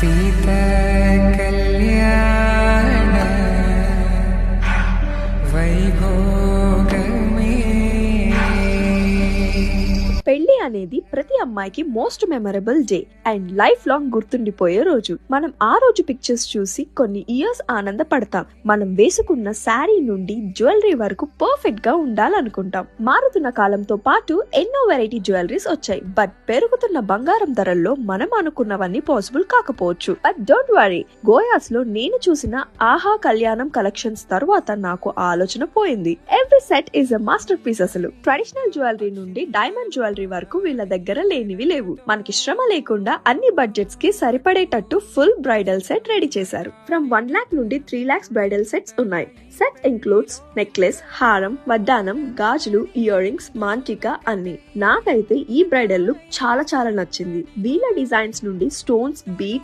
సీత కళ్యాణ వైభోగమే. పెళ్లి అనేది ప్రతి అమ్మాయికి most memorable day and life long గుర్తుండిపోయే రోజు. మనం ఆ రోజు పిక్చర్స్ చూసి కొన్ని ఇయర్స్ ఆనందపడతాం. మనం వేసుకున్న శారీ నుండి జ్యువెలరీ వరకు పర్ఫెక్ట్ గా ఉండాలనుకుంటాం. మారుతున్న కాలంతో పాటు ఎన్నో వెరైటీ జ్యువెలరీస్ వచ్చాయి. బట్ పెరుగుతున్న బంగారం ధరల్లో మనం అనుకున్నవన్నీ పాసిబుల్ కాకపోవచ్చు. బట్ డోంట్ వరీ, గోయాస్ లో నేను చూసిన ఆహా కళ్యాణం కలెక్షన్స్ తర్వాత నాకు ఆలోచన పోయింది. Every set is a masterpiece. అసలు ట్రెడిషనల్ జ్యువెలరీ నుండి డైమండ్ జ్యువెలరీ వరకు వీళ్ళ దగ్గర లేనివి లేవు. మనకి శ్రమ లేకుండా అన్ని బడ్జెట్స్ కి సరిపడేటట్టు ఫుల్ బ్రైడల్ సెట్ రెడీ చేశారు. ఫ్రమ్ 1 lakh నుండి 3 lakhs బ్రైడల్ సెట్స్ ఉన్నాయి. సెట్ ఇంక్లూడ్స్ నెక్లెస్, హారం, వడ్డానం, గాజులు, ఇయర్ రింగ్స్, మాంటిక అన్ని. నాకైతే ఈ బ్రైడల్ లుక్ చాలా నచ్చింది. వీళ్ళ డిజైన్స్ నుండి స్టోన్స్, బీడ్స్,